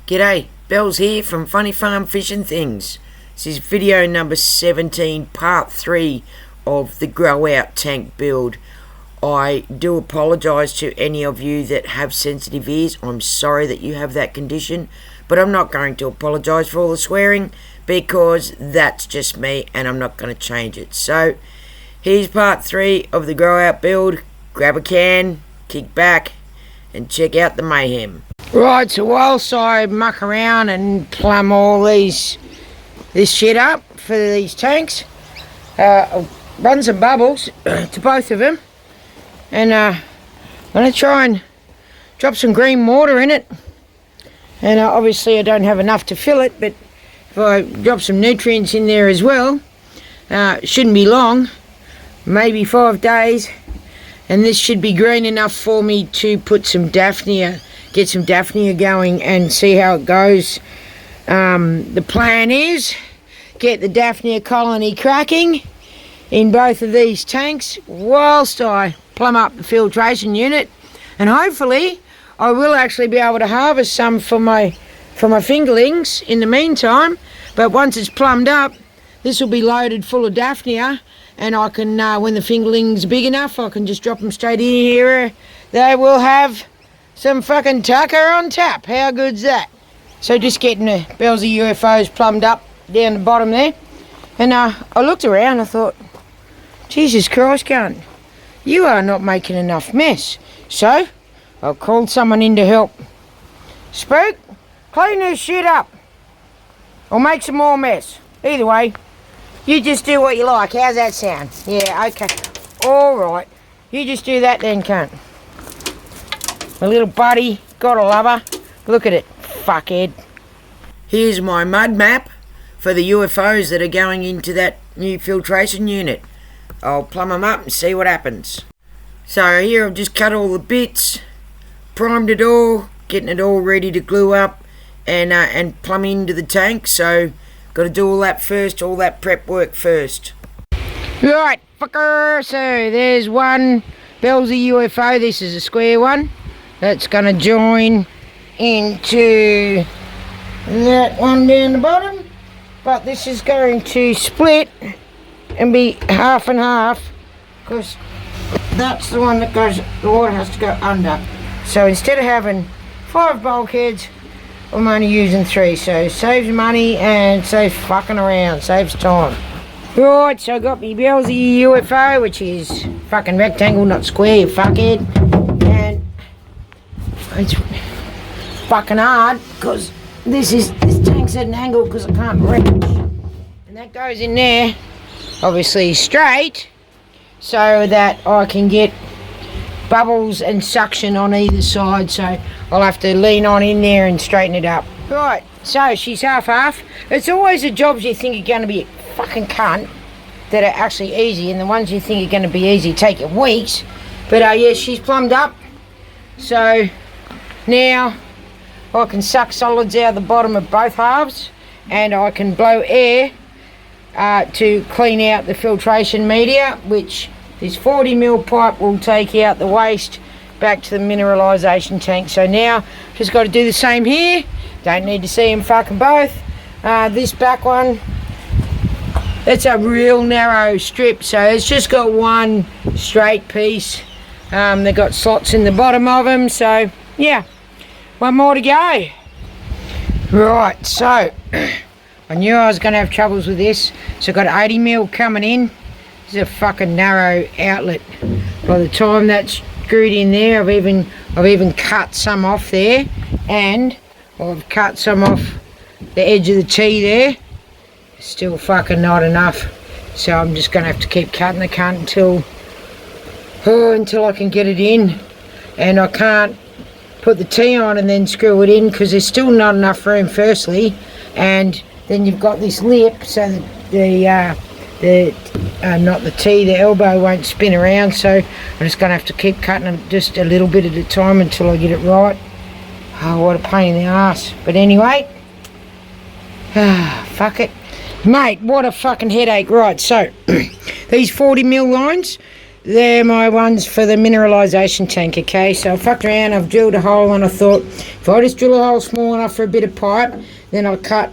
G'day, Bells here from Funny Farm Fishing Things. This is video number 17, part 3 of the grow out tank build. I do apologise to any of you that have sensitive ears. I'm sorry that you have that condition, but I'm not going to apologise for all the swearing because that's just me and I'm not going to change it. So here's part 3 of the grow out build. Grab a can, kick back and check out the mayhem. Right, so whilst I muck around and plumb all this shit up for these tanks, I'll run some bubbles to both of them, and I'm going to try and drop some green water in it. And obviously I don't have enough to fill it, but if I drop some nutrients in there as well, it shouldn't be long, maybe 5 days, and this should be green enough for me to put some Daphnia, get some Daphnia going and see how it goes. The plan is get the Daphnia colony cracking in both of these tanks whilst I plumb up the filtration unit, and hopefully I will actually be able to harvest some for my fingerlings in the meantime. But once it's plumbed up, this will be loaded full of Daphnia, and I can, when the fingerlings are big enough, I can just drop them straight in here. They will have some fucking tucker on tap. How good's that? So just getting the bells of UFOs plumbed up down the bottom there. And I looked around, I thought, Jesus Christ, cunt, you are not making enough mess. So I called someone in to help. Spook, clean this shit up or make some more mess. Either way, you just do what you like. How's that sound? Yeah, okay. Alright. You just do that then, cunt. My little buddy, gotta love her. Look at it, fuckhead. Here's my mud map for the UFOs that are going into that new filtration unit. I'll plumb them up and see what happens. So here I've just cut all the bits, primed it all, getting it all ready to glue up and plumb into the tank. So got to do all that first, all that prep work first. Right, fucker, so there's one Bellsy UFO. This is a square one. That's going to join into that one down the bottom. But this is going to split and be half and half, because that's the one that goes, the water has to go under. So instead of having 5 bulkheads, I'm only using 3. So saves money and saves fucking around, saves time. Right, so I got my Bellsy UFO, which is fucking rectangle, not square, you fuckhead. And it's fucking hard because this tank's at an angle because I can't reach. And that goes in there, obviously straight, so that I can get bubbles and suction on either side. So I'll have to lean on in there and straighten it up. Right, so she's half-half. It's always the jobs you think are going to be a fucking cunt that are actually easy, and the ones you think are going to be easy take you weeks. But yeah, she's plumbed up. So now I can suck solids out the bottom of both halves, and I can blow air to clean out the filtration media, which this 40mm pipe will take out the waste back to the mineralisation tank. So now just got to do the same here. Don't need to see them fucking both. This back one, it's a real narrow strip, so it's just got one straight piece. They've got slots in the bottom of them, so yeah, one more to go. Right, so I knew I was going to have troubles with this, so I've got 80mm coming in. This is a fucking narrow outlet. By the time that's screwed in there, I've even cut some off there, and I've cut some off the edge of the T there. Still fucking not enough, so I'm just going to have to keep cutting the cunt until I can get it in. And I can't put the T on and then screw it in because there's still not enough room, firstly, and then you've got this lip so that not the T, the elbow won't spin around. So I'm just going to have to keep cutting it just a little bit at a time until I get it right. Oh, what a pain in the ass. But anyway, fuck it. Mate, what a fucking headache. Right, so these 40mm lines, they're my ones for the mineralisation tank, okay? So I fucked around, I've drilled a hole, and I thought if I just drill a hole small enough for a bit of pipe, then I'll cut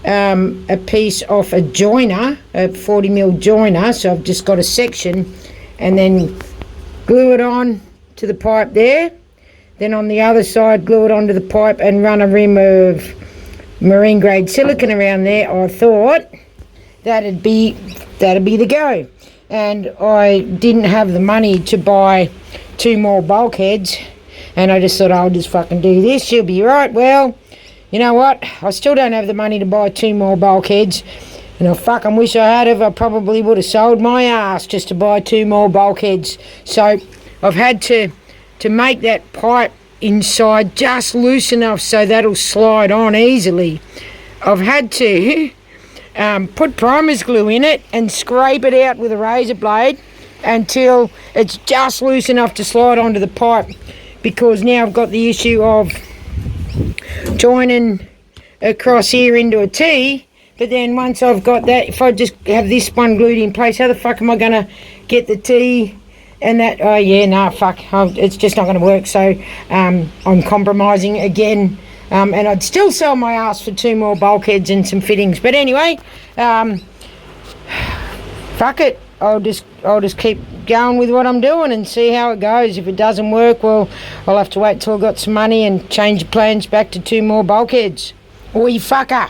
a piece off a joiner, a 40mm joiner, so I've just got a section, and then glue it on to the pipe there. Then on the other side, glue it onto the pipe and run a rim of marine grade silicone around there. I thought that'd be the go. And I didn't have the money to buy 2 more bulkheads, and I just thought I'll just fucking do this, she'll be right. Well, you know what, I still don't have the money to buy 2 more bulkheads, and I fucking wish I had. If I probably would have sold my ass just to buy 2 more bulkheads. So I've had to make that pipe inside just loose enough so that'll slide on easily. I've had to put primer's glue in it and scrape it out with a razor blade until it's just loose enough to slide onto the pipe, because now I've got the issue of joining across here into a T. But then once I've got that, if I just have this one glued in place, how the fuck am I going to get the T and that? Oh yeah, no, fuck, it's just not going to work. So I'm compromising again. And I'd still sell my ass for 2 more bulkheads and some fittings. But anyway, fuck it. I'll just keep going with what I'm doing and see how it goes. If it doesn't work, well, I'll have to wait till I've got some money and change the plans back to 2 more bulkheads. Oi, fucker.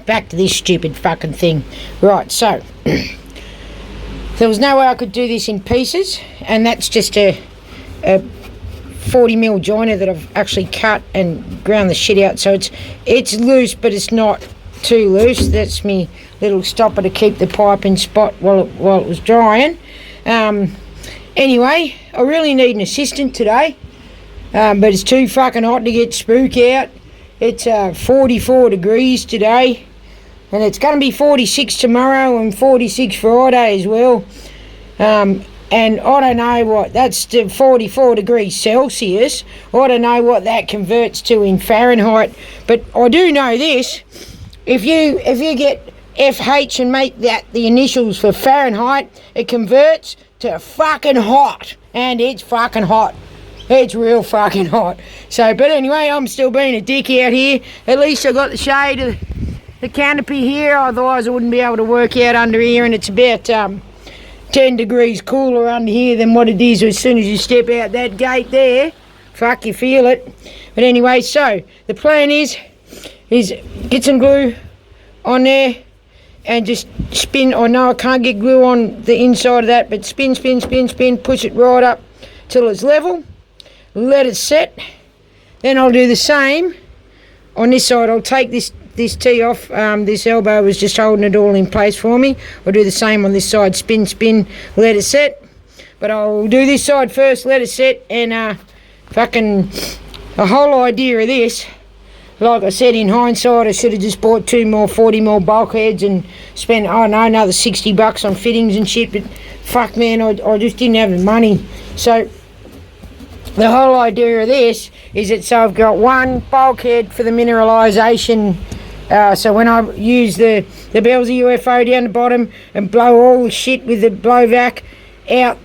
Back to this stupid fucking thing. Right, so there was no way I could do this in pieces, and that's just a 40mm joiner that I've actually cut and ground the shit out, so it's loose, but it's not too loose. That's me little stopper to keep the pipe in spot while it was drying. Anyway, I really need an assistant today, but it's too fucking hot to get spook out. It's 44 degrees today, and it's going to be 46 tomorrow and 46 Friday as well. And I don't know what, that's the 44 degrees Celsius. I don't know what that converts to in Fahrenheit, but I do know this. If you get FH and make that the initials for Fahrenheit, it converts to fucking hot. And it's fucking hot. It's real fucking hot. So, but anyway, I'm still being a dick out here. At least I got the shade of the canopy here, otherwise I wouldn't be able to work out under here, and it's about 10 degrees cooler under here than what it is as soon as you step out that gate there. Fuck, you feel it. But anyway, so the plan is get some glue on there and just spin. I know I can't get glue on the inside of that, but spin, push it right up till it's level. Let it set. Then I'll do the same on this side. I'll take this tee off. This elbow was just holding it all in place for me. I'll do the same on this side. Spin, let it set. But I'll do this side first, let it set, and fucking the whole idea of this, like I said, in hindsight, I should have just bought 2 more 40mm bulkheads and spent, I don't know, another $60 on fittings and shit, but fuck man, I just didn't have the money. So the whole idea of this is that so I've got 1 bulkhead for the mineralisation. So when I use the Bellsy UFO down the bottom and blow all the shit with the blowvac out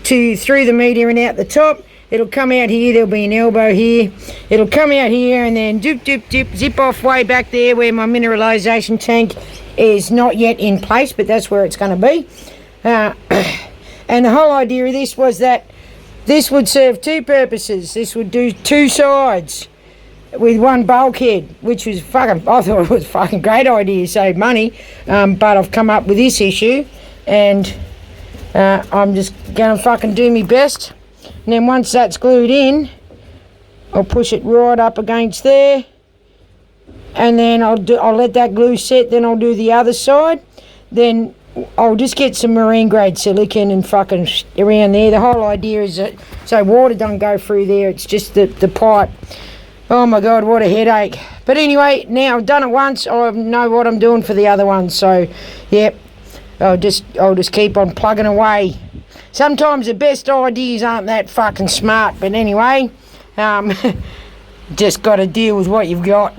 through the meter and out the top, it'll come out here. There'll be an elbow here. It'll come out here and then zip off way back there where my mineralisation tank is not yet in place, but that's where it's going to be. And the whole idea of this was that this would serve 2 purposes. This would do 2 sides with 1 bulkhead, which was I thought it was a fucking great idea, save money, but I've come up with this issue, and I'm just gonna fucking do my best. And then once that's glued in, I'll push it right up against there, and then I'll let that glue set. Then I'll do the other side. Then I'll just get some marine grade silicone and fucking around there. The whole idea is that so water don't go through there. It's just the pipe. Oh my god, what a headache. But anyway, now I've done it once, I know what I'm doing for the other one. So yep, I'll just keep on plugging away. Sometimes the best ideas aren't that fucking smart, but anyway, just got to deal with what you've got.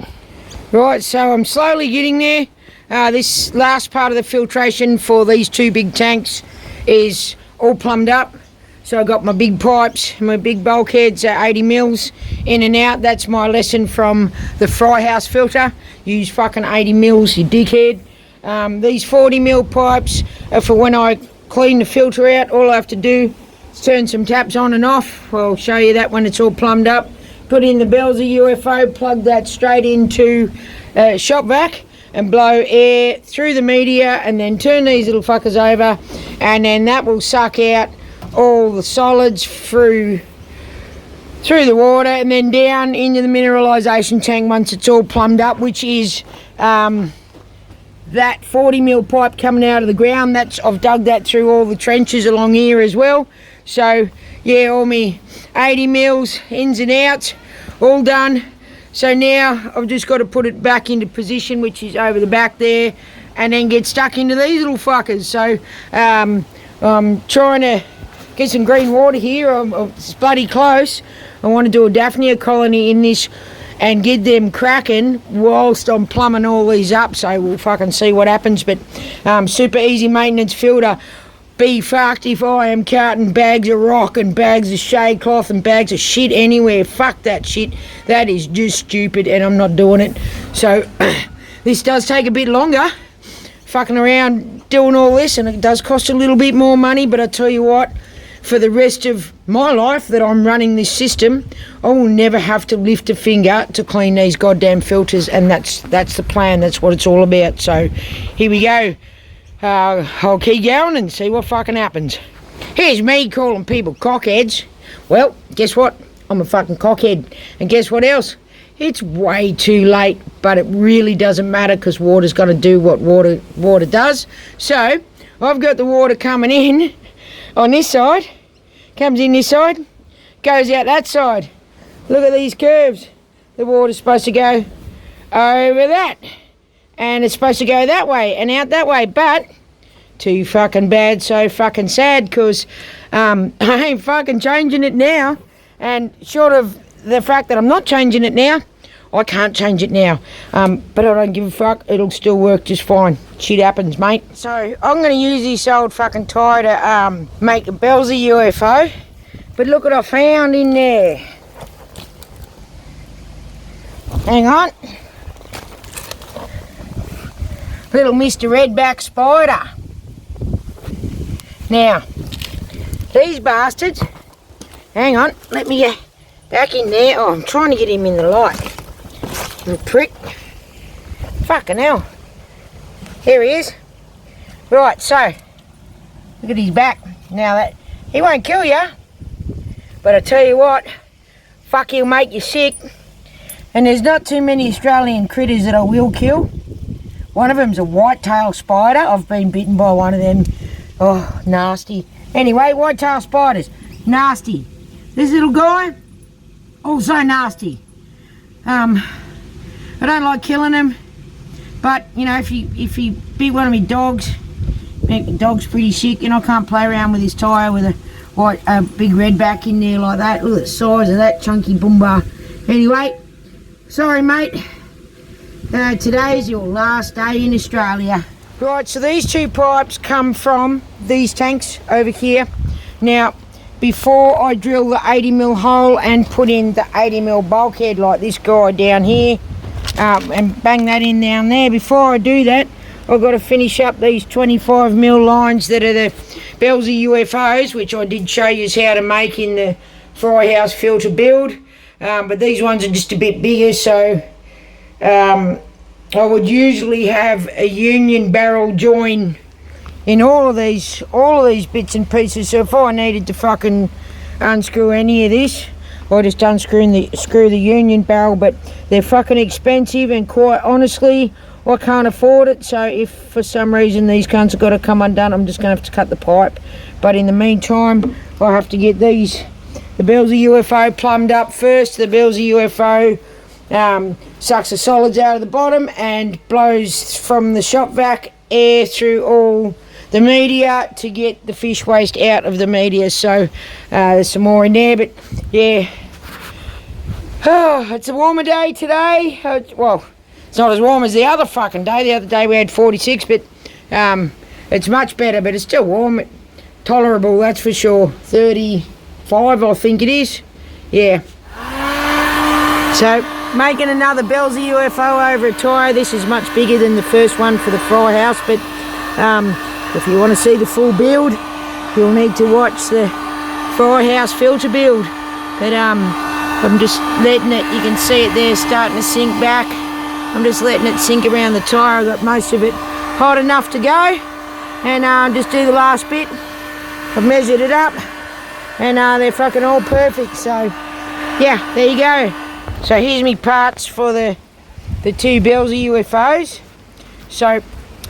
Right, so I'm slowly getting there. This last part of the filtration for these 2 big tanks is all plumbed up. So I got my big pipes, my big bulkheads at 80 mils in and out. That's my lesson from the fry house filter. Use fucking 80 mils, you dickhead. These 40 mil pipes are for when I clean the filter out. All I have to do is turn some taps on and off. I'll show you that when it's all plumbed up. Put in the Belzer UFO, plug that straight into shop vac and blow air through the media, and then turn these little fuckers over, and then that will suck out all the solids through the water and then down into the mineralisation tank once it's all plumbed up, which is that 40 mil pipe coming out of the ground. I've dug that through all the trenches along here as well. So yeah, all me 80 mils ins and outs all done. So now I've just got to put it back into position, which is over the back there, and then get stuck into these little fuckers. So I'm trying to get some green water here. It's bloody close. I want to do a Daphnia colony in this and get them cracking whilst I'm plumbing all these up. So we'll fucking see what happens. But super easy maintenance filter. Be fucked if I am carting bags of rock and bags of shade cloth and bags of shit anywhere. Fuck that shit. That is just stupid, and I'm not doing it. So this does take a bit longer, fucking around doing all this, and it does cost a little bit more money. But I tell you what, for the rest of my life that I'm running this system, I will never have to lift a finger to clean these goddamn filters, and that's the plan. That's what it's all about. So here we go. I'll keep going and see what fucking happens. Here's me calling people cockheads. Well, guess what? I'm a fucking cockhead. And guess what else? It's way too late, but it really doesn't matter because water's got to do what water does. So I've got the water coming in on this side, comes in this side, goes out that side. Look at these curves. The water's supposed to go over that, and it's supposed to go that way and out that way, but too fucking bad, so fucking sad, because I ain't fucking changing it now. And short of the fact that I'm not changing it now, I can't change it now, but I don't give a fuck. It'll still work just fine. Shit happens, mate. So I'm going to use this old fucking tie to make a Belzer UFO. But look what I found in there. Hang on. Little Mr. Redback spider. Now, these bastards, hang on, let me get back in there. Oh, I'm trying to get him in the light. Little prick. Fucking hell. Here he is. Right, so, look at his back. Now, that he won't kill you, but I tell you what, fuck, he'll make you sick. And there's not too many Australian critters that I will kill. One of them's a white-tailed spider. I've been bitten by one of them. Oh, nasty. Anyway, white-tailed spiders, nasty. This little guy, also nasty. I don't like killing them, but you know, if you beat one of my dogs, make my dog's pretty sick, and I can't play around with his tyre with a big redback in there like that. Look at the size of that chunky boomba. Anyway, sorry mate. Today's your last day in Australia. Right, so these two pipes come from these tanks over here. Now, before I drill the 80 mil hole and put in the 80 mil bulkhead like this guy down here, and bang that in down there, before I do that, I've got to finish up these 25 mil lines that are the Belzer UFOs, which I did show you how to make in the fry house filter build. But these ones are just a bit bigger, so I would usually have a union barrel join in all of these bits and pieces. So if I needed to fucking unscrew any of this, I just screw the union barrel. But they're fucking expensive, and quite honestly, I can't afford it. So if for some reason these cunts have got to come undone, I'm just going to have to cut the pipe. But in the meantime, I have to get the Belzer UFO plumbed up first. The Belzer UFO sucks the solids out of the bottom and blows from the shop vac air through all the media to get the fish waste out of the media. So there's some more in there, but yeah. Oh, it's a warmer day today. Well, it's not as warm as the other fucking day. The other day we had 46, but it's much better, but it's still warm. tolerable, that's for sure. 35, I think it is. Yeah. So, making another Belsy UFO over at Tyre. This is much bigger than the first one for the fry house, but if you want to see the full build, you'll need to watch the fry house filter build. But I'm just letting it, you can see it there starting to sink back. I'm just letting it sink around the tyre. I've got most of it hot enough to go, and just do the last bit. I've measured it up, and they're fucking all perfect. So yeah, there you go. So here's me parts for the two Belsy UFOs. So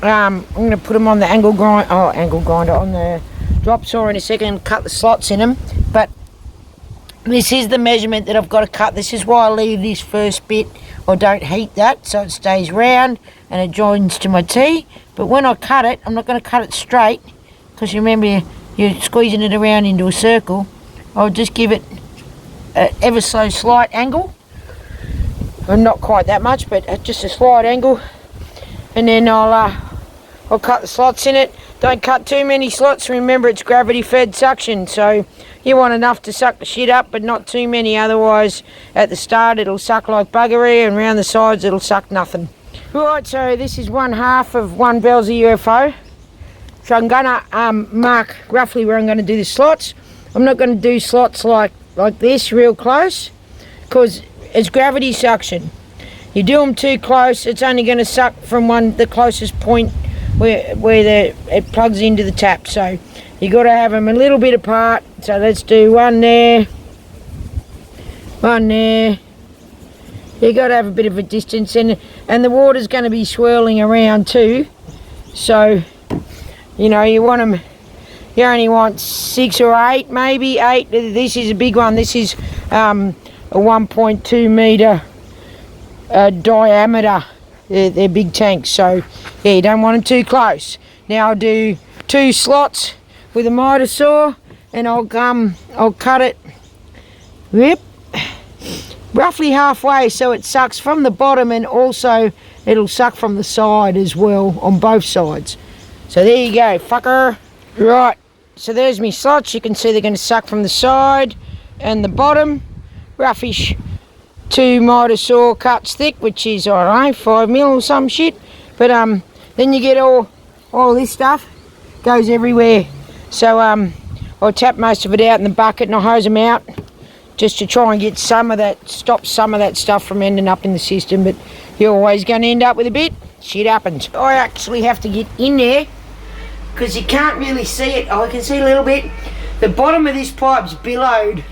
I'm going to put them on the angle grinder on the drop saw in a second, cut the slots in them. But this is the measurement that I've got to cut. This is why I leave this first bit, or don't heat that, so it stays round and it joins to my T. But when I cut it, I'm not going to cut it straight, because you remember you're squeezing it around into a circle. I'll just give it an ever so slight angle. Well, not quite that much, but just a slight angle. And then I'll cut the slots in it. Don't cut too many slots. Remember, it's gravity fed suction, so you want enough to suck the shit up, but not too many, otherwise at the start it'll suck like buggery, and around the sides it'll suck nothing. Right, so this is one half of one Belsy UFO. So I'm gonna mark roughly where I'm gonna do the slots. I'm not gonna do slots like this real close, because it's gravity suction. You do them too close, it's only gonna suck from the closest point where it plugs into the tap. So you got to have them a little bit apart. So let's do one there, one there. You got to have a bit of a distance, and the water's going to be swirling around too. So you know, you want them, you only want 6 or 8, maybe 8. This is a big one. This is a 1.2 metre diameter. They're big tanks, so yeah, you don't want them too close. Now I'll do 2 slots with a miter saw, and I'll cut it roughly halfway, so it sucks from the bottom, and also it'll suck from the side as well, on both sides. So there you go, fucker. Right, so there's me slots. You can see they're going to suck from the side and the bottom, roughish. 2 miter saw cuts thick, which is, I don't know, 5 mil or some shit. But then you get all this stuff goes everywhere. So I'll tap most of it out in the bucket, and I'll hose them out just to try and get some of that, stop some of that stuff from ending up in the system. But you're always going to end up with a bit. Shit happens. I actually have to get in there because you can't really see it. I can see a little bit. The bottom of this pipe's billowed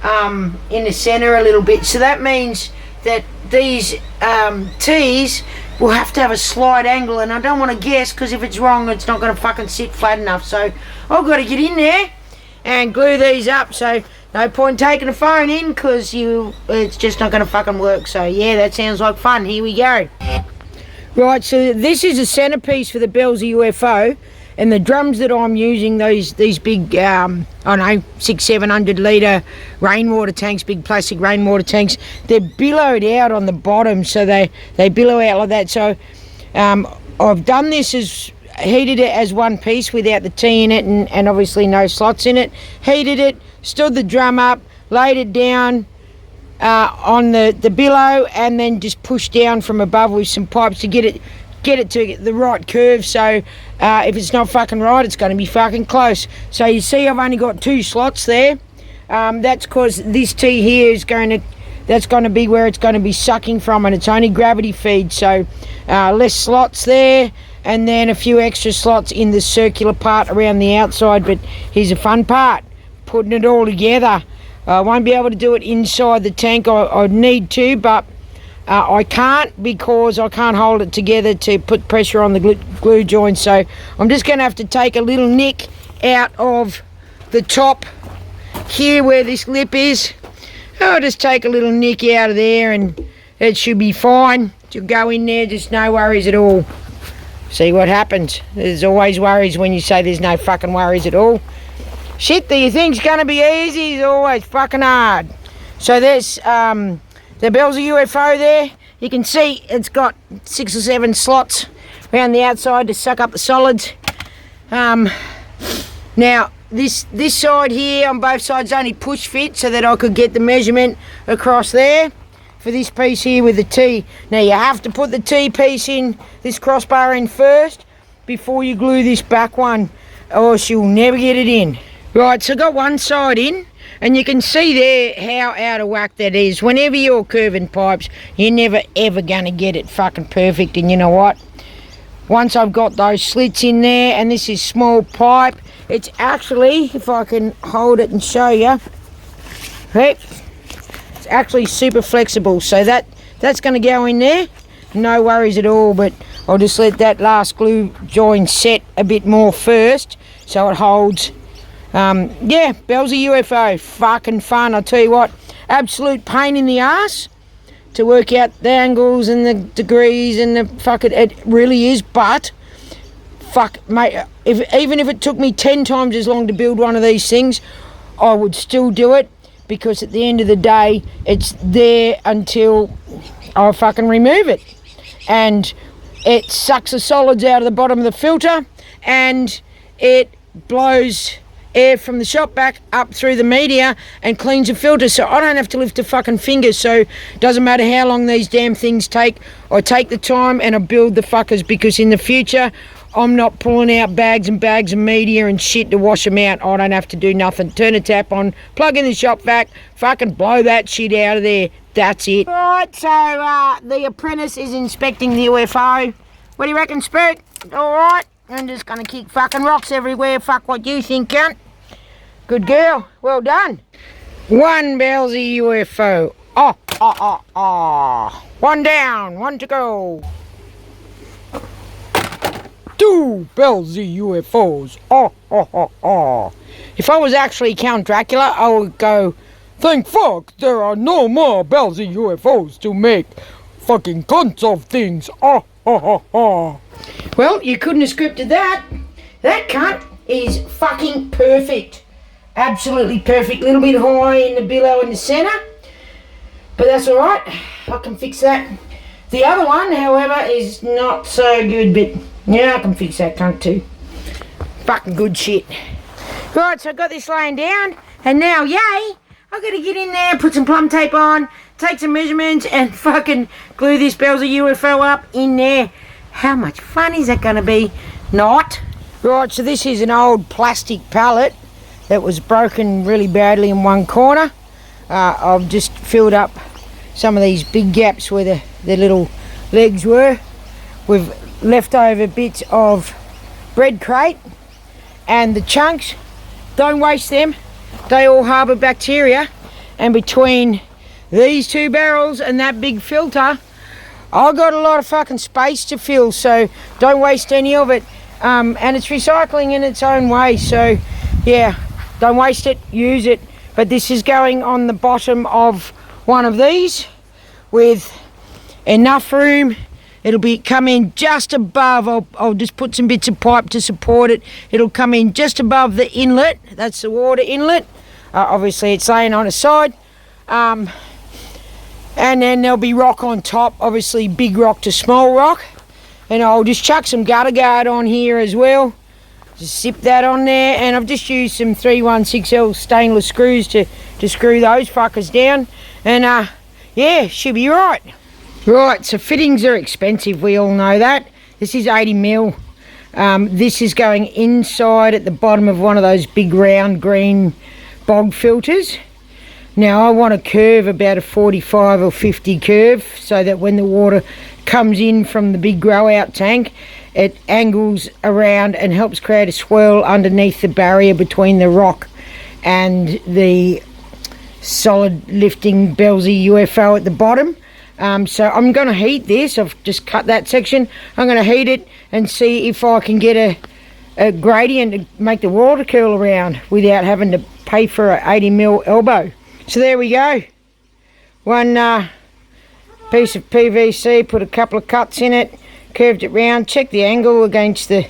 in the centre a little bit, so that means that these T's will have to have a slight angle, and I don't want to guess, because if it's wrong it's not going to fucking sit flat enough. So I've got to get in there and glue these up. So no point taking the phone in, because it's just not going to fucking work. So yeah, that sounds like fun. Here we go. Right, so this is a centerpiece for the Belsy UFO. And the drums that I'm using, these big, I don't know, 600-700 litre rainwater tanks, big plastic rainwater tanks, they're billowed out on the bottom, so they billow out like that. So I've done this heated it as one piece without the T in it, and obviously no slots in it. Heated it, stood the drum up, laid it down on the billow, and then just pushed down from above with some pipes to get it to the right curve. So if it's not fucking right, it's going to be fucking close. So you see I've only got 2 slots there. That's because this T here is that's going to be where it's going to be sucking from, and it's only gravity feed. So less slots there, and then a few extra slots in the circular part around the outside. But here's a fun part, putting it all together. I won't be able to do it inside the tank. I need to, but I can't, because I can't hold it together to put pressure on the glue joint. So I'm just going to have to take a little nick out of the top here where this lip is. I'll just take a little nick out of there, and it should be fine to go in there. Just no worries at all. See what happens. There's always worries when you say there's no fucking worries at all. Shit that you think's going to be easy is always fucking hard. So there's the Belsy UFO there. You can see it's got 6 or 7 slots around the outside to suck up the solids. Now, this side here on both sides only push fit so that I could get the measurement across there for this piece here with the T. Now, you have to put the T piece in, this crossbar in first, before you glue this back one, or she'll never get it in. Right, so I got one side in, and you can see there how out of whack that is. Whenever you're curving pipes, you're never ever gonna get it fucking perfect. And you know what? Once I've got those slits in there, and this is small pipe, it's actually, if I can hold it and show you, right, it's actually super flexible. So that's gonna go in there, no worries at all. But I'll just let that last glue join set a bit more first, so it holds. Yeah, Bellsy UFO, fucking fun. I'll tell you what, absolute pain in the ass to work out the angles and the degrees and the fucking, it really is. But fuck, mate, even if it took me 10 times as long to build one of these things, I would still do it, because at the end of the day, it's there until I fucking remove it. And it sucks the solids out of the bottom of the filter, and it blows air from the shop back up through the media and cleans the filter, so I don't have to lift a fucking finger. So doesn't matter how long these damn things take, I take the time and I build the fuckers, because in the future I'm not pulling out bags and bags of media and shit to wash them out. I don't have to do nothing. Turn a tap on, plug in the shop vac, fucking blow that shit out of there. That's it. Right, so the apprentice is inspecting the UFO. What do you reckon, Spook? Alright, I'm just gonna kick fucking rocks everywhere. Fuck what you think, cunt. Good girl, well done. One Bellsy UFO. One down, one to go. Two Bellsy UFOs. If I was actually Count Dracula, I would go, thank fuck there are no more Bellsy UFOs to make fucking cunts of things. Well, you couldn't have scripted that. That cunt is fucking perfect. Absolutely perfect. Little bit high in the billow in the centre, but that's alright. I can fix that. The other one, however, is not so good, but yeah, I can fix that cunt too. Fucking good shit. Right, so I got this laying down, and now, yay, I've got to get in there, put some plumb tape on, take some measurements, and fucking glue this Bellsy UFO up in there. How much fun is that going to be? Not. Right, so this is an old plastic pallet that was broken really badly in one corner. I've just filled up some of these big gaps where the little legs were with leftover bits of bread crate, and the chunks, don't waste them. They all harbour bacteria, and between these two barrels and that big filter, I've got a lot of fucking space to fill, so don't waste any of it. And it's recycling in its own way, so yeah, don't waste it, use it. But this is going on the bottom of one of these with enough room. It'll be come in just above. I'll just put some bits of pipe to support it. It'll come in just above the inlet. That's the water inlet. Obviously it's laying on its side. And then there'll be rock on top, obviously big rock to small rock. And I'll just chuck some gutter guard on here as well. Just zip that on there, and I've just used some 316L stainless screws to screw those fuckers down. And yeah, should be right. Right, so fittings are expensive, we all know that. This is 80mm. This is going inside at the bottom of one of those big round green bog filters. Now I want a curve about a 45 or 50 curve, so that when the water comes in from the big grow out tank, it angles around and helps create a swirl underneath the barrier between the rock and the solid lifting Bellsy UFO at the bottom. So I'm going to heat this. I've just cut that section. I'm going to heat it and see if I can get a gradient to make the water curl around without having to pay for an 80mm elbow. So there we go. One piece of PVC, put a couple of cuts in it, curved it round, check the angle against the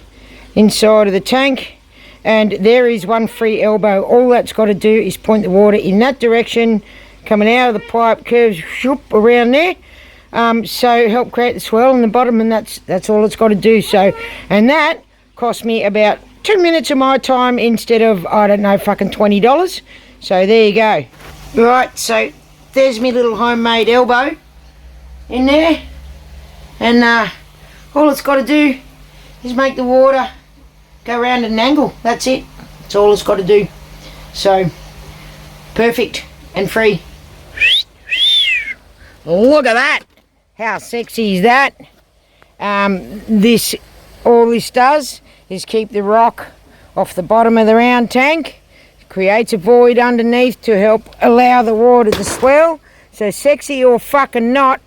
inside of the tank, and there is one free elbow. All that's got to do is point the water in that direction, coming out of the pipe, curves shoop around there, so help create the swirl in the bottom, and that's all it's got to do. So, and that cost me about 2 minutes of my time instead of, I don't know, fucking $20. So there you go. Right, so there's my little homemade elbow in there. And all it's got to do is make the water go around at an angle. That's it. That's all it's got to do. So, perfect and free. Look at that. How sexy is that? All this does is keep the rock off the bottom of the round tank. It creates a void underneath to help allow the water to swell. So sexy or fucking not,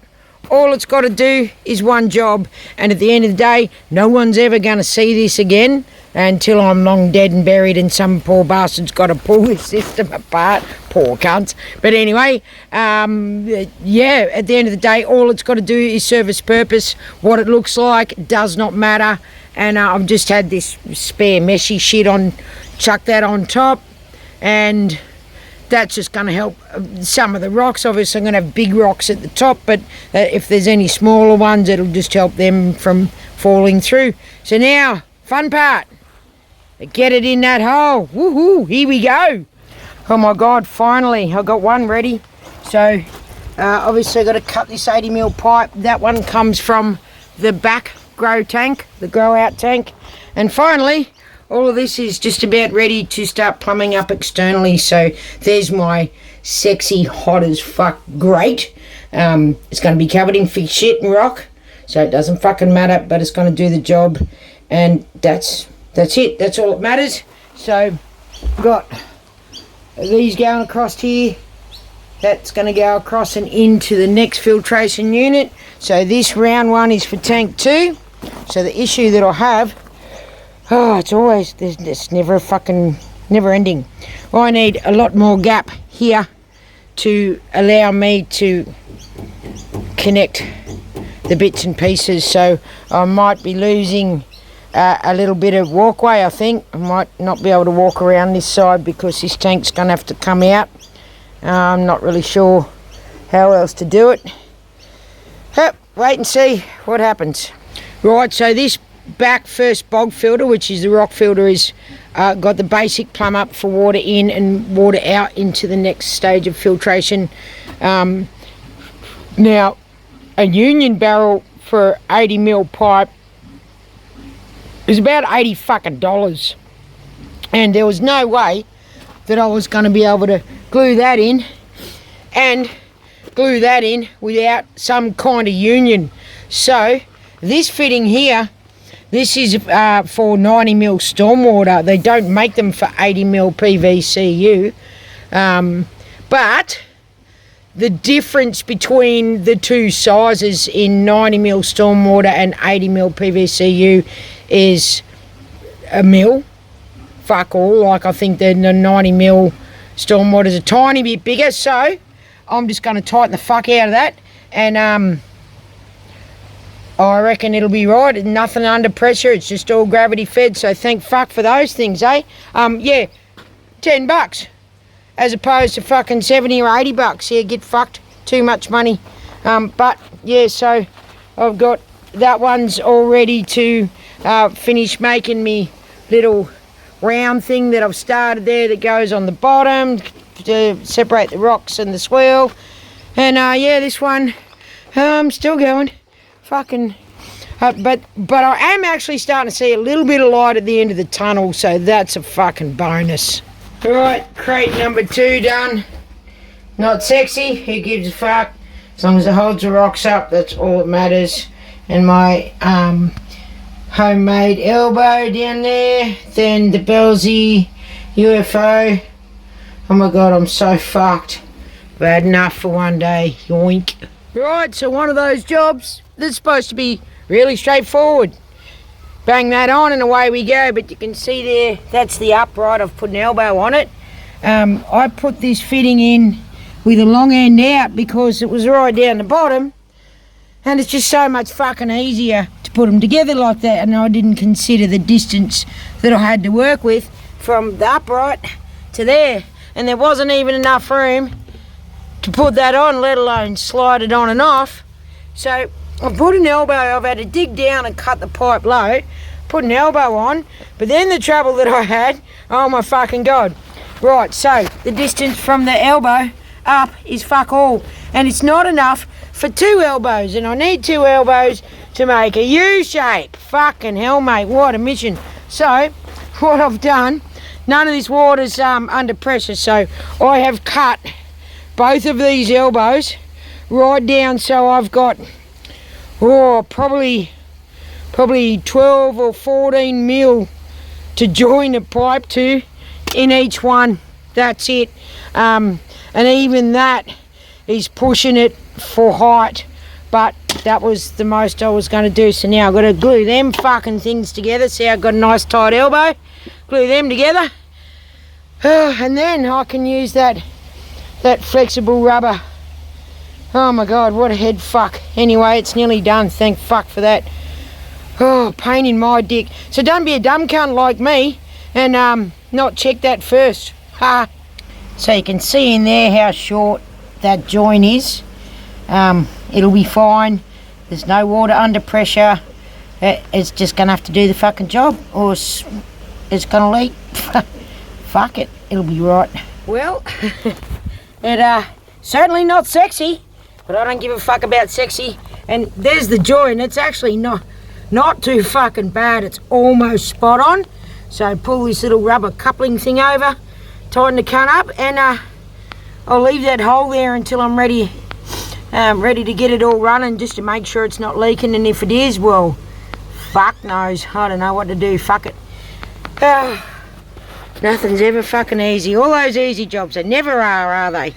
all it's got to do is one job, and at the end of the day, no one's ever going to see this again until I'm long dead and buried and some poor bastard's got to pull this system apart. Poor cunts. But anyway, yeah, at the end of the day, all it's got to do is serve its purpose. What it looks like does not matter. And I've just had this spare meshy shit on, chuck that on top, and that's just going to help some of the rocks. Obviously I'm going to have big rocks at the top, but if there's any smaller ones, it'll just help them from falling through. So now, fun part, get it in that hole. Woohoo, here we go. Oh my God, finally, I got one ready. So obviously I've got to cut this 80mm pipe. That one comes from the back grow tank, the grow out tank. And finally, all of this is just about ready to start plumbing up externally. So there's my sexy, hot as fuck grate. It's going to be covered in thick shit and rock, so it doesn't fucking matter, but it's going to do the job. And that's it. That's all that matters. So got these going across here. That's going to go across and into the next filtration unit. So this round one is for tank 2. So the issue that I have, it's never ending. I need a lot more gap here to allow me to connect the bits and pieces. So I might be losing a little bit of walkway. I think I might not be able to walk around this side because this tank's going to have to come out. I'm not really sure how else to do it. Wait and see what happens. Right, so this back first bog filter, which is the rock filter, is got the basic plumb up for water in and water out into the next stage of filtration. Now, a union barrel for 80mm pipe is about $80 fucking, and there was no way that I was going to be able to glue that in without some kind of union. So this fitting here, this is for 90mm stormwater. They don't make them for 80mm PVCU, but the difference between the two sizes in 90mm stormwater and 80mm PVCU is a mil. Fuck all. Like, I think the 90mm stormwater is a tiny bit bigger, so I'm just going to tighten the fuck out of that, and I reckon it'll be right. Nothing under pressure, it's just all gravity fed, so thank fuck for those things, eh? Yeah, $10 as opposed to fucking 70 or $80. Yeah, get fucked. Too much money. But yeah, so I've got that one's all ready to finish making me little round thing that I've started there that goes on the bottom to separate the rocks and the swell. And yeah, this one still going. Fucking but I am actually starting to see a little bit of light at the end of the tunnel, so that's a fucking bonus. Alright, crate number 2 done. Not sexy, who gives a fuck? As long as it holds the rocks up, that's all that matters. And my homemade elbow down there. Then the Belsy UFO. Oh my god, I'm so fucked. Bad enough for one day. Yoink. Right, so one of those jobs that's supposed to be really straightforward. Bang that on and away we go. But you can see there, that's the upright. I've put an elbow on it. I put this fitting in with a long end out because it was right down the bottom, and it's just so much fucking easier to put them together like that. And I didn't consider the distance that I had to work with from the upright to there, and there wasn't even enough room to put that on, let alone slide it on and off. So I put an elbow. I've had to dig down and cut the pipe low, put an elbow on. But then the trouble that I had, oh my fucking God. Right, so the distance from the elbow up is fuck all. And it's not enough for 2 elbows. And I need 2 elbows to make a U shape. Fucking hell, mate, what a mission. So, what I've done, none of this water's under pressure. So I have cut both of these elbows right down, so I've got probably 12 or 14 mil to join a pipe to in each one. That's it. And even that is pushing it for height, but that was the most I was going to do. So now I've got to glue them fucking things together. See, I've got a nice tight elbow. Glue them together, and then I can use that flexible rubber. Oh my God, what a head fuck. Anyway, it's nearly done, thank fuck for that. Oh, pain in my dick. So don't be a dumb cunt like me and not check that first. Ha! So you can see in there how short that joint is. It'll be fine. There's no water under pressure. It's just gonna have to do the fucking job, or it's gonna leak. Fuck it, it'll be right. Well, it certainly not sexy, but I don't give a fuck about sexy. And there's the joint. It's actually not too fucking bad. It's almost spot on. So pull this little rubber coupling thing over, tighten the cunt up, and I'll leave that hole there until I'm ready to get it all running, just to make sure it's not leaking. And if it is, well, fuck knows. I don't know what to do. Fuck it. Nothing's ever fucking easy. All those easy jobs, they never are they?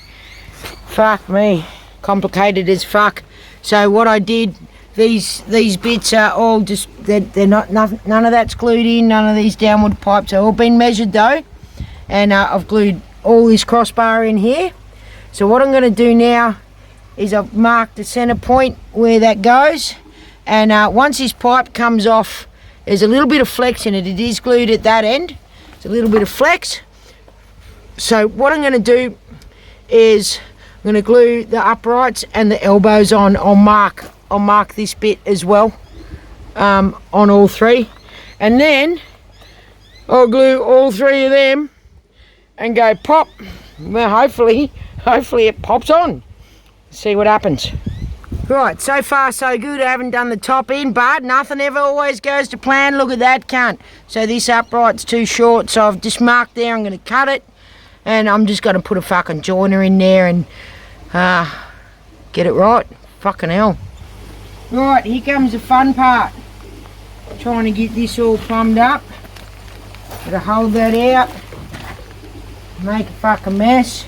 Fuck me. Complicated as fuck. So what I did, these bits are all just, they're not, none of that's glued in, none of these downward pipes are all been measured though. And I've glued all this crossbar in here. So what I'm going to do now is I've marked the centre point where that goes. And once this pipe comes off, there's a little bit of flex in it. It is glued at that end. It's a little bit of flex. So what I'm going to do is I'm going to glue the uprights and the elbows on. I'll mark this bit as well on all 3. And then I'll glue all 3 of them and go pop. Well, hopefully it pops on. See what happens. Right, so far so good. I haven't done the top end, but nothing ever always goes to plan. Look at that cunt. So this upright's too short, so I've just marked there. I'm going to cut it, and I'm just going to put a fucking joiner in there and get it right. Fucking hell. Right, here comes the fun part. Trying to get this all plumbed up. Gotta hold that out. Make a fucking mess.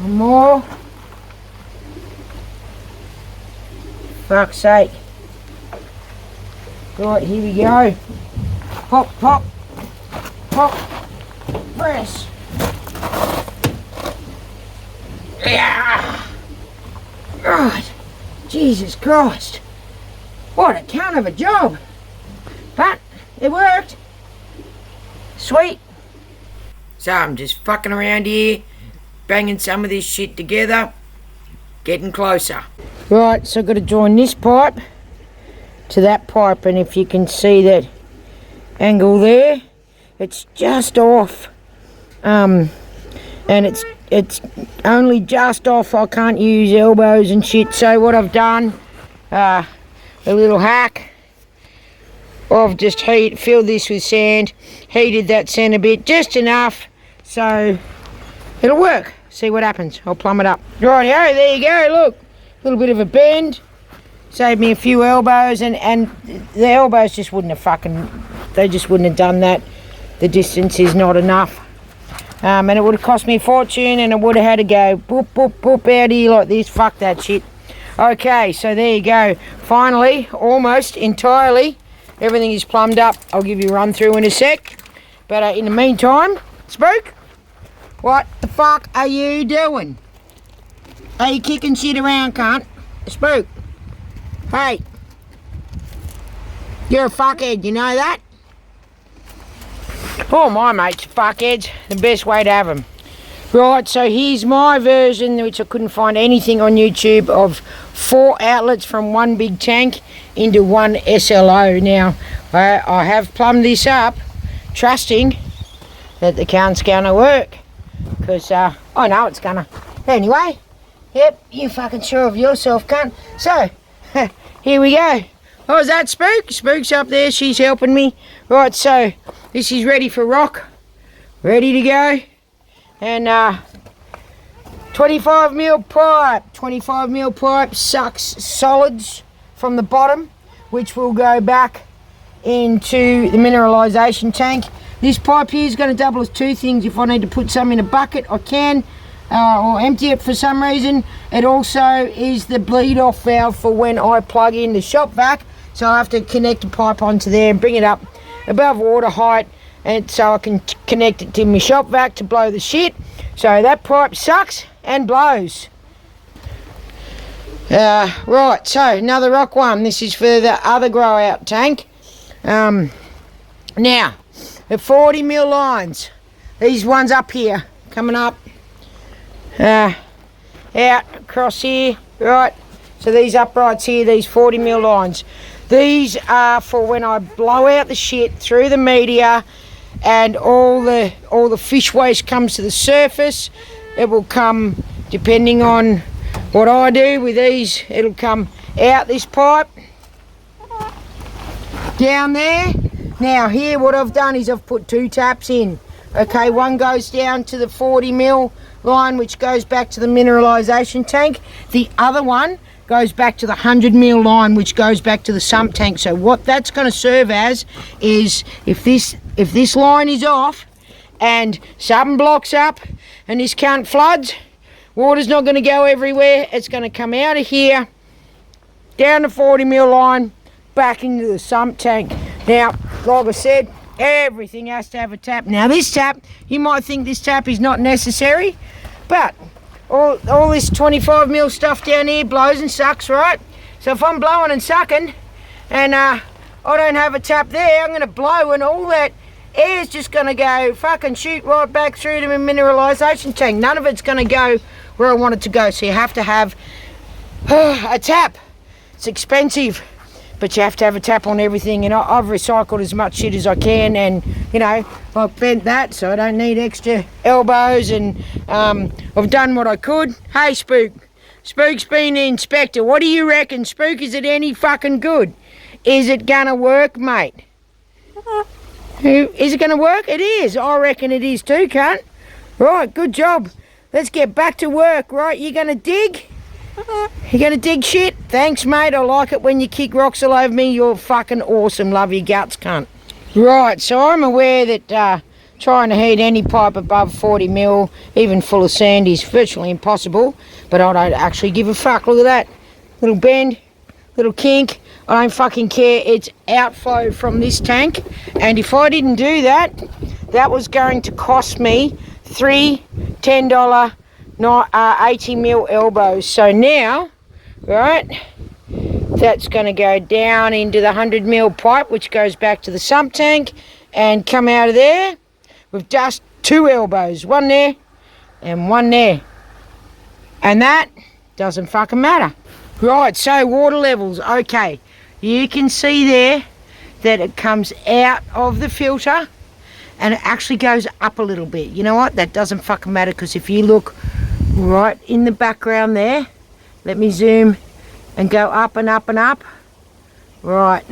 One more. Fuck's sake. Right, here we go. Pop, pop, pop, press. Yeah. Right. Jesus Christ. What a cunt of a job. But it worked. Sweet. So I'm just fucking around here, banging some of this shit together, getting closer. Right, so I've got to join this pipe to that pipe, and if you can see that angle there, it's just off. And it's only just off. I can't use elbows and shit. So what I've done, a little hack, I've just filled this with sand, heated that centre bit just enough so it'll work. See what happens. I'll plumb it up. Rightio, there you go, look. A little bit of a bend. Saved me a few elbows, and the elbows just wouldn't have they just wouldn't have done that. The distance is not enough. And it would have cost me a fortune, and I would have had to go boop, boop, boop out here like this. Fuck that shit. Okay, so there you go. Finally, almost entirely, everything is plumbed up. I'll give you a run through in a sec. But in the meantime, Spook, what the fuck are you doing? Are you kicking shit around, cunt? Spook. Hey. You're a fuckhead, you know that? All my mates are fuckheads. The best way to have them. Right, so here's my version, which I couldn't find anything on YouTube, of 4 outlets from one big tank into one SLO. Now, I have plumbed this up, trusting that the cunt's gonna work, because I know it's gonna. Anyway, yep, you fucking sure of yourself, cunt. So, here we go. Oh, is that Spook? Spook's up there, she's helping me. Right, so this is ready for rock, ready to go. And 25mm pipe. 25mm pipe sucks solids from the bottom, which will go back into the mineralisation tank. This pipe here is going to double as 2 things. If I need to put some in a bucket, I can, or empty it for some reason. It also is the bleed off valve for when I plug in the shop vac. So I have to connect the pipe onto there and bring it up above water height, and so I can connect it to my shop vac to blow the shit. So that pipe sucks and blows. Right, so another rock one. This is for the other grow out tank. Now, the 40mm lines. These ones up here, coming up, out across here, right. So these uprights here, these 40mm lines. These are for when I blow out the shit through the media and all the fish waste comes to the surface. It will come, depending on what I do with these, it'll come out this pipe, down there. Now here what I've done is I've put 2 taps in. Okay, one goes down to the 40mm line, which goes back to the mineralisation tank. The other one goes back to the 100mm line, which goes back to the sump tank. So what that's going to serve as is, if this line is off and something blocks up and this cunt floods, water's not going to go everywhere. It's going to come out of here, down the 40mm line, back into the sump tank. Now, like I said, everything has to have a tap. Now this tap, you might think this tap is not necessary, but all this 25mm stuff down here blows and sucks, right? So if I'm blowing and sucking and I don't have a tap there, I'm going to blow and all that air's just going to go fucking shoot right back through to my mineralisation tank. None of it's going to go where I want it to go. So you have to have a tap. It's expensive, but you have to have a tap on everything. And I've recycled as much shit as I can, and you know, I've bent that so I don't need extra elbows, and I've done what I could. Hey Spook, Spook's been the inspector. What do you reckon, Spook? Is it any fucking good? Is it gonna work, mate? Is it gonna work? It is. I reckon it is too, cunt. Right, good job. Let's get back to work, right? You gonna dig? You gonna dig shit? Thanks, mate. I like it when you kick rocks all over me. You're fucking awesome. Love your guts, cunt. Right, so I'm aware that trying to heat any pipe above 40mm, even full of sand, is virtually impossible. But I don't actually give a fuck. Look at that. Little bend, little kink. I don't fucking care. It's outflow from this tank. And if I didn't do that, that was going to cost me 3 $10 80mm elbows. So now, right, that's going to go down into the 100mm pipe, which goes back to the sump tank, and come out of there with just 2 elbows, one there and one there, and that doesn't fucking matter. Right, so water levels. Okay, you can see there that it comes out of the filter and it actually goes up a little bit. You know what, that doesn't fucking matter, because if you look right in the background there, let me zoom and go up and up and up. Right,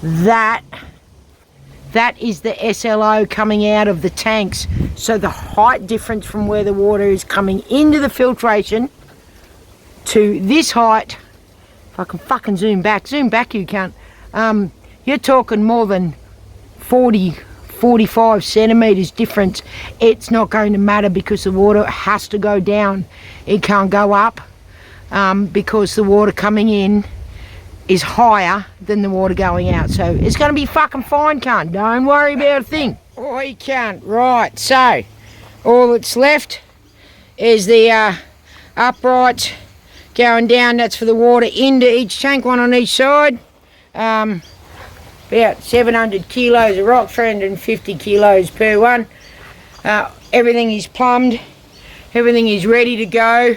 that is the SLO coming out of the tanks. So the height difference from where the water is coming into the filtration to this height, if I can fucking zoom back you can't, you're talking more than 45 centimeters difference. It's not going to matter, because the water has to go down. It can't go up, because the water coming in is higher than the water going out. So it's going to be fucking fine, cunt. Don't worry about a thing. Oh, you can't. Right, so all that's left is the uprights going down. That's for the water into each tank, one on each side. About 700 kilos of rock, 350 kilos per one. everything is plumbed, everything is ready to go.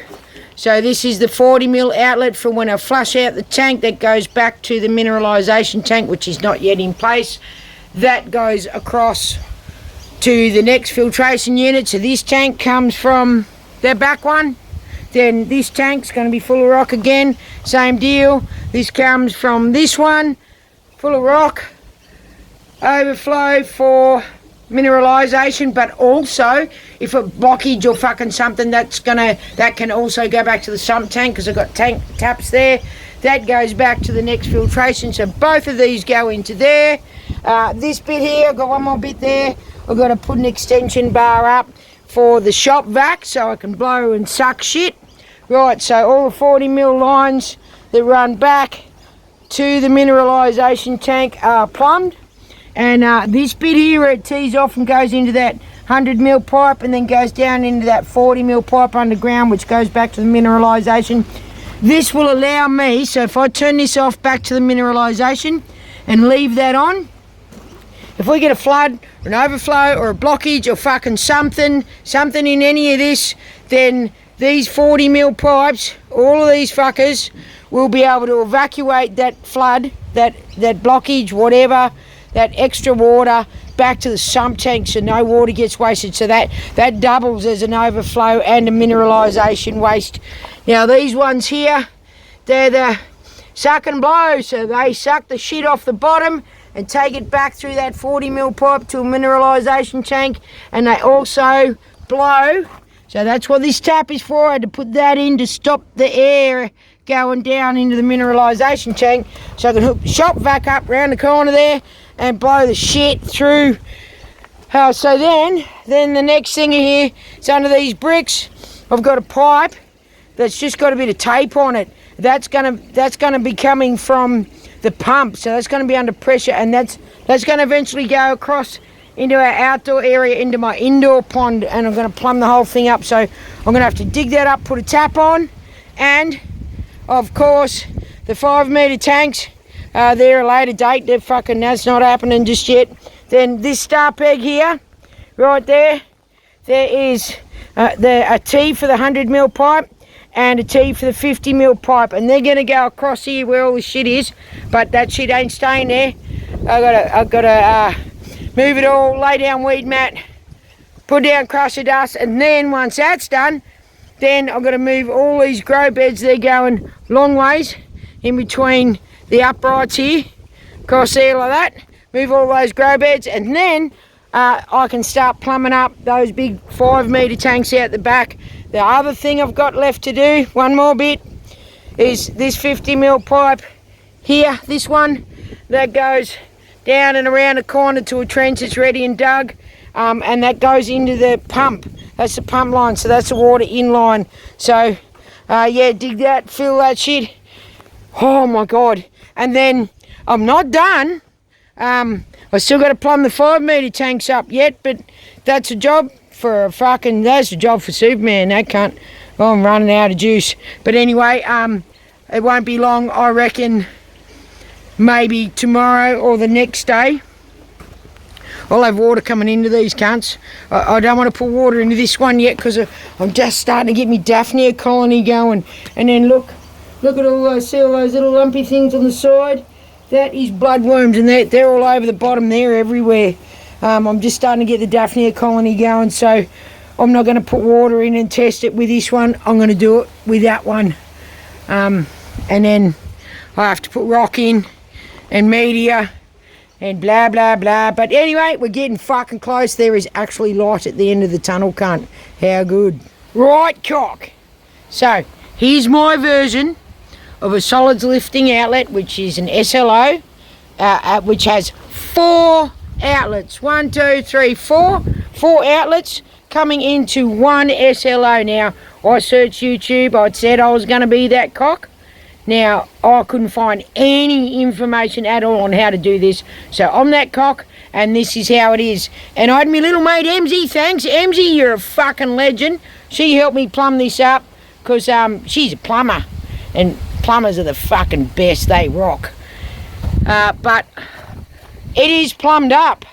So this is the 40mm outlet for when I flush out the tank that goes back to the mineralisation tank, which is not yet in place. That goes across to the next filtration unit. So this tank comes from the back one. Then this tank's going to be full of rock again. Same deal. This comes from this one, full of rock, overflow for mineralisation, but also if a blockage or fucking something, that can also go back to the sump tank, because I've got tank taps there. That goes back to the next filtration. So both of these go into there. This bit here, I've got one more bit there. I've got to put an extension bar up for the shop vac so I can blow and suck shit. Right, so all the 40mm lines that run back to the mineralisation tank are plumbed. And this bit here, it tees off and goes into that 100mm pipe and then goes down into that 40mm pipe underground, which goes back to the mineralisation. This will allow me, so if I turn this off back to the mineralisation and leave that on, if we get a flood, or an overflow, or a blockage, or fucking something in any of this, then these 40mm pipes, all of these fuckers, will be able to evacuate that flood, that blockage, whatever, that extra water back to the sump tank so no water gets wasted. So that doubles as an overflow and a mineralisation waste. Now these ones here, they're the suck and blow, so they suck the shit off the bottom and take it back through that 40mm pipe to a mineralisation tank, and they also blow. So that's what this tap is for. I had to put that in to stop the air going down into the mineralisation tank, so I can hook the shop vac up round the corner there and blow the shit through. So then the next thing here is under these bricks, I've got a pipe that's just got a bit of tape on it. That's gonna be coming from the pump, so that's going to be under pressure, and that's going to eventually go across into our outdoor area, into my indoor pond, and I'm going to plumb the whole thing up. So I'm going to have to dig that up, put a tap on, and of course the 5 metre tanks, they're a later date. That's not happening just yet. Then this star peg here, right there is a T for the 100mm pipe and a T for the 50mm pipe, and they're going to go across here where all the shit is, but that shit ain't staying there. I've got to move it all, lay down weed mat, put down crusher dust, and then once that's done, then I've got to move all these grow beds. They're going long ways in between the uprights here, across there like that, move all those grow beds, and then I can start plumbing up those big 5 metre tanks out the back. The other thing I've got left to do, one more bit, is this 50mm pipe here, this one, that goes down and around the corner to a trench that's ready and dug, and that goes into the pump. That's the pump line, so that's the water in line. So yeah, dig that, fill that shit. Oh my God. And then I'm not done. I still got to plumb the 5 metre tanks up yet, but that's a job for that's a job for Superman, that cunt. Oh, I'm running out of juice. But anyway, it won't be long, I reckon. Maybe tomorrow or the next day, I'll have water coming into these cunts. I don't want to put water into this one yet because I'm just starting to get me Daphnia colony going. And then look at all those, see all those little lumpy things on the side? That is bloodworms, and they're all over the bottom. They're everywhere. I'm just starting to get the Daphnia colony going, so I'm not going to put water in and test it with this one. I'm going to do it with that one. And then I have to put rock in and media and blah, blah, blah. But anyway, we're getting fucking close. There is actually light at the end of the tunnel, cunt. How good. Right, cock. So, here's my version of a solids lifting outlet, which is an SLO, which has 4 outlets. 1, 2, 3, 4. 4 outlets coming into one SLO. Now, I searched YouTube. I said I was going to be that cock. Now, I couldn't find any information at all on how to do this. So I'm that cock, and this is how it is. And I had my little mate Emzy. Thanks, Emzy. You're a fucking legend. She helped me plumb this up because she's a plumber. And plumbers are the fucking best. They rock. But it is plumbed up.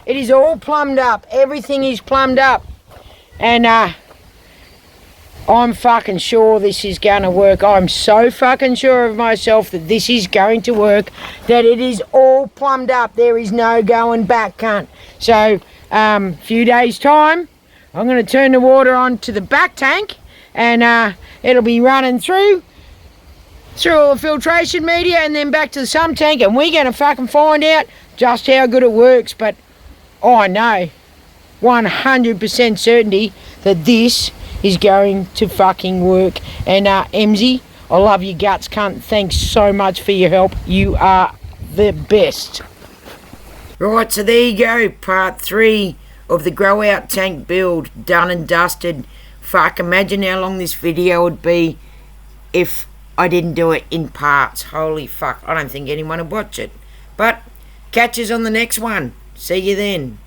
It is all plumbed up. Everything is plumbed up. and I'm fucking sure this is going to work. I'm so fucking sure of myself that this is going to work, that it is all plumbed up. There is no going back, cunt. So, few days' time, I'm going to turn the water on to the back tank, and it'll be running through all the filtration media and then back to the sump tank, and we're going to fucking find out just how good it works. But I know 100% certainty that this is going to fucking work. And MZ, I love you guts, cunt. Thanks so much for your help. You are the best. Right, so there you go, part 3 of the grow out tank build, done and dusted. Fuck, imagine how long this video would be if I didn't do it in parts. Holy fuck, I don't think anyone would watch it. But catch us on the next one. See you then.